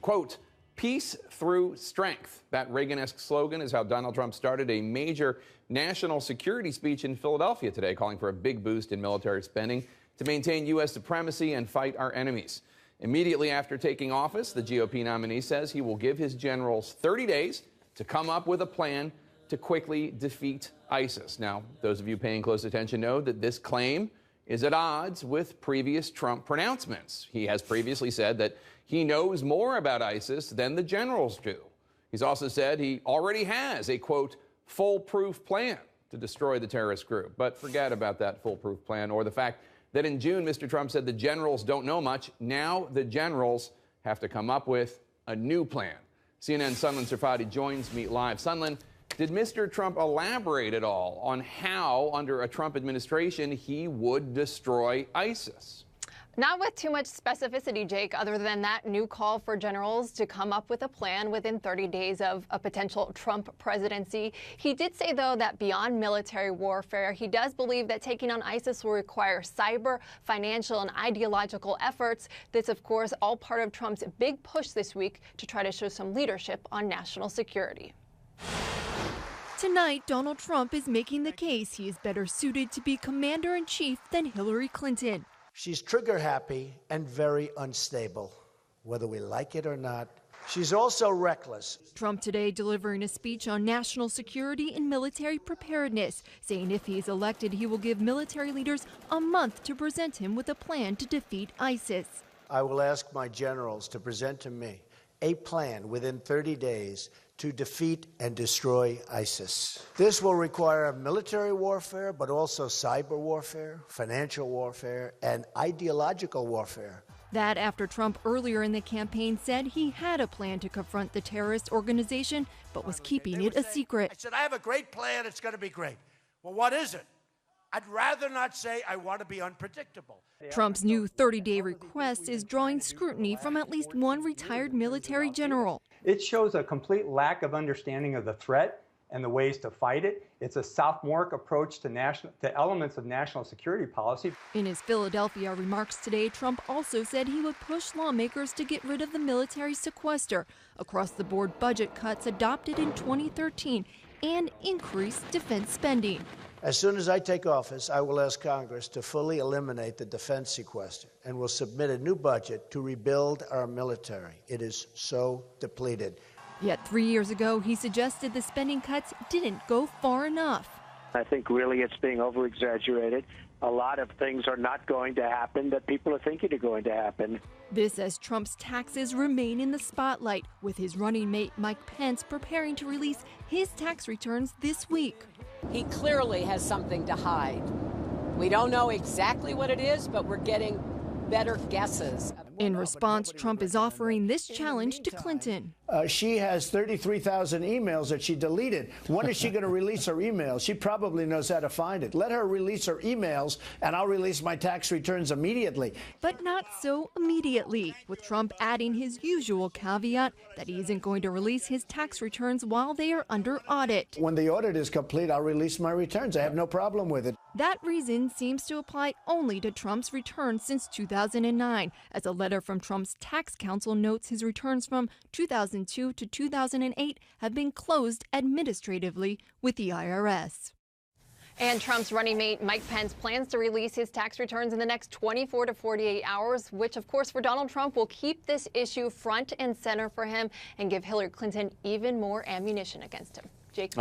Quote, peace through strength. That Reagan-esque slogan is how Donald Trump started a major national security speech in Philadelphia today, calling for a big boost in military spending to maintain U.S. supremacy and fight our enemies. Immediately after taking office, the GOP nominee says he will give his generals 30 days to come up with a plan to quickly defeat ISIS. Now, those of you paying close attention know that this claim is at odds with previous Trump pronouncements. He has previously said that he knows more about ISIS than the generals do. He's also said he already has a, quote, foolproof plan to destroy the terrorist group. But forget about that foolproof plan or the fact that in June, Mr. Trump said the generals don't know much. Now the generals have to come up with a new plan. CNN's Sunlen Serfati joins me live. Sunlen, did Mr. Trump elaborate at all on how, under a Trump administration, he would destroy ISIS? Not with too much specificity, Jake, other than that new call for generals to come up with a plan within 30 days of a potential Trump presidency. He did say, though, that beyond military warfare, he does believe that taking on ISIS will require cyber, financial, and ideological efforts. This, of course, all part of Trump's big push this week to try to show some leadership on national security. Tonight, Donald Trump is making the case he is better suited to be commander-in-chief than Hillary Clinton. She's trigger-happy and very unstable, whether we like it or not. She's also reckless. Trump today delivering a speech on national security and military preparedness, saying if he is elected, he will give military leaders a month to present him with a plan to defeat ISIS. I will ask my generals to present to me a plan within 30 days to defeat and destroy ISIS. This will require military warfare, but also cyber warfare, financial warfare, and ideological warfare. That after Trump earlier in the campaign said he had a plan to confront the terrorist organization, but was keeping it a secret. I said, I have a great plan, it's going to be great. Well, what is it? I'd rather not say I want to be unpredictable. Trump's new 30-day request is drawing scrutiny from at least one retired military general. It shows a complete lack of understanding of the threat and the ways to fight it. It's a sophomoric approach to elements of national security policy. In his Philadelphia remarks today, Trump also said he would push lawmakers to get rid of the military sequester, across-the-board budget cuts adopted in 2013, and increase defense spending. As soon as I take office, I will ask Congress to fully eliminate the defense sequester and will submit a new budget to rebuild our military. It is so depleted. Yet 3 years ago, he suggested the spending cuts didn't go far enough. I think really it's being over-exaggerated. A lot of things are not going to happen that people are thinking are going to happen. This as Trump's taxes remain in the spotlight, with his running mate Mike Pence preparing to release his tax returns this week. He clearly has something to hide. We don't know exactly what it is, but we're getting better guesses. In response, Trump is offering this challenge to Clinton. She has 33,000 emails that she deleted. When is she going to release her emails? She probably knows how to find it. Let her release her emails, and I'll release my tax returns immediately. But not so immediately, with Trump adding his usual caveat that he isn't going to release his tax returns while they are under audit. When the audit is complete, I'll release my returns. I have no problem with it. That reason seems to apply only to Trump's returns since 2009, as a letter from Trump's tax counsel notes his returns from 2002 to 2008 have been closed administratively with the IRS. And Trump's running mate Mike Pence plans to release his tax returns in the next 24 to 48 hours, which, of course, for Donald Trump will keep this issue front and center for him and give Hillary Clinton even more ammunition against him. Jake.